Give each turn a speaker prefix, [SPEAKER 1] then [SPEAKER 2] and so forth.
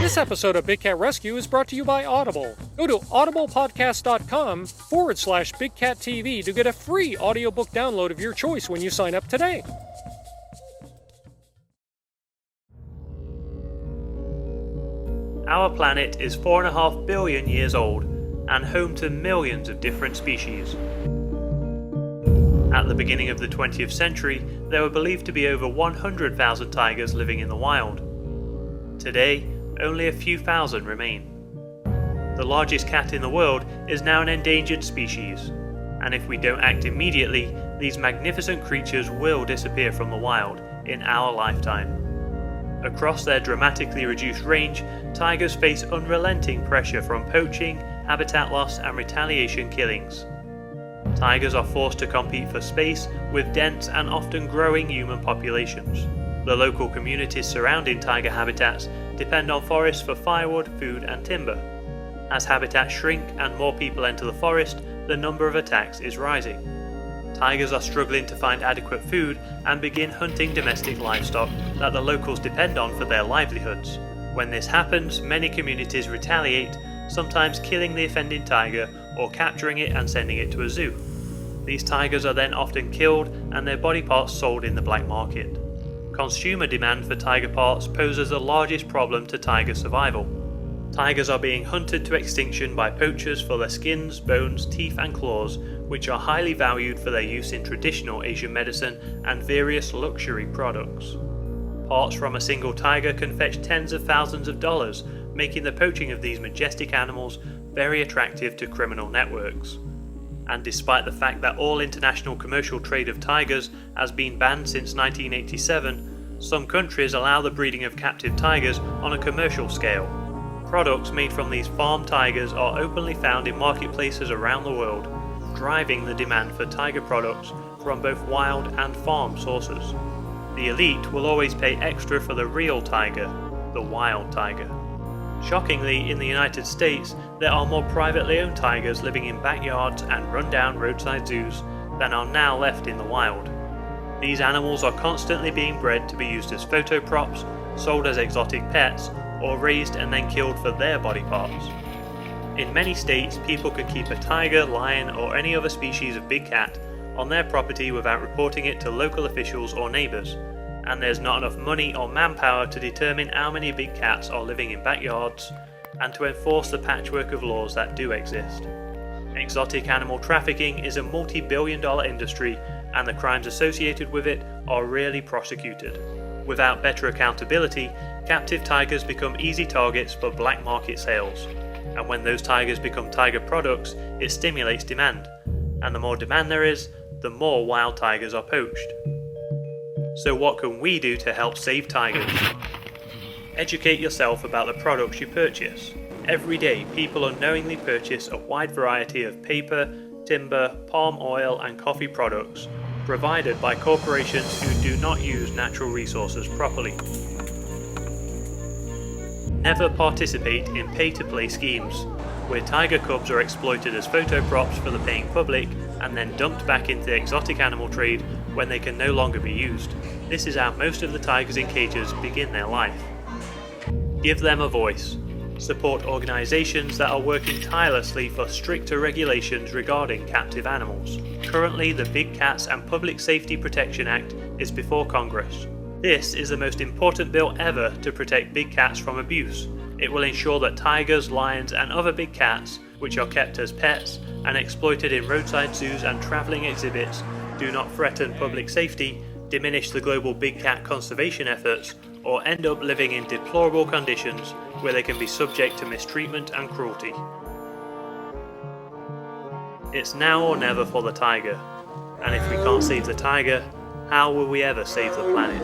[SPEAKER 1] This episode of Big Cat Rescue is brought to you by Audible. Go to audiblepodcast.com/BigCatTV to get a free audiobook download of your choice when you sign up today.
[SPEAKER 2] Our planet is 4.5 billion years old and home to millions of different species. At the beginning of the 20th century, there were believed to be over 100,000 tigers living in the wild. Today, only a few thousand remain. The largest cat in the world is now an endangered species, and if we don't act immediately, these magnificent creatures will disappear from the wild in our lifetime. Across their dramatically reduced range, tigers face unrelenting pressure from poaching, habitat loss, and retaliation killings. Tigers are forced to compete for space with dense and often growing human populations. The local communities surrounding tiger habitats depend on forests for firewood, food, and timber. As habitats shrink and more people enter the forest, the number of attacks is rising. Tigers are struggling to find adequate food and begin hunting domestic livestock that the locals depend on for their livelihoods. When this happens, many communities retaliate, sometimes killing the offending tiger or capturing it and sending it to a zoo. These tigers are then often killed and their body parts sold in the black market. Consumer demand for tiger parts poses the largest problem to tiger survival. Tigers are being hunted to extinction by poachers for their skins, bones, teeth, and claws, which are highly valued for their use in traditional Asian medicine and various luxury products. Parts from a single tiger can fetch tens of thousands of dollars, making the poaching of these majestic animals very attractive to criminal networks. And despite the fact that all international commercial trade of tigers has been banned since 1987, some countries allow the breeding of captive tigers on a commercial scale. Products made from these farm tigers are openly found in marketplaces around the world, driving the demand for tiger products from both wild and farm sources. The elite will always pay extra for the real tiger, the wild tiger. Shockingly, in the United States, there are more privately owned tigers living in backyards and run-down roadside zoos than are now left in the wild. These animals are constantly being bred to be used as photo props, sold as exotic pets, or raised and then killed for their body parts. In many states, people can keep a tiger, lion, or any other species of big cat on their property without reporting it to local officials or neighbours, and there's not enough money or manpower to determine how many big cats are living in backyards and to enforce the patchwork of laws that do exist. Exotic animal trafficking is a multi-billion-dollar industry, and the crimes associated with it are rarely prosecuted. Without better accountability, captive tigers become easy targets for black market sales, and when those tigers become tiger products, it stimulates demand, and the more demand there is, the more wild tigers are poached. So what can we do to help save tigers? Educate yourself about the products you purchase. Every day, people unknowingly purchase a wide variety of paper, timber, palm oil, and coffee products provided by corporations who do not use natural resources properly. Never participate in pay-to-play schemes, where tiger cubs are exploited as photo props for the paying public and then dumped back into the exotic animal trade when they can no longer be used. This is how most of the tigers in cages begin their life. Give them a voice. Support organisations that are working tirelessly for stricter regulations regarding captive animals. Currently, the Big Cats and Public Safety Protection Act is before Congress. This is the most important bill ever to protect big cats from abuse. It will ensure that tigers, lions, and other big cats, which are kept as pets and exploited in roadside zoos and travelling exhibits, do not threaten public safety, diminish the global big cat conservation efforts, or end up living in deplorable conditions where they can be subject to mistreatment and cruelty. It's now or never for the tiger, and if we can't save the tiger, how will we ever save the planet?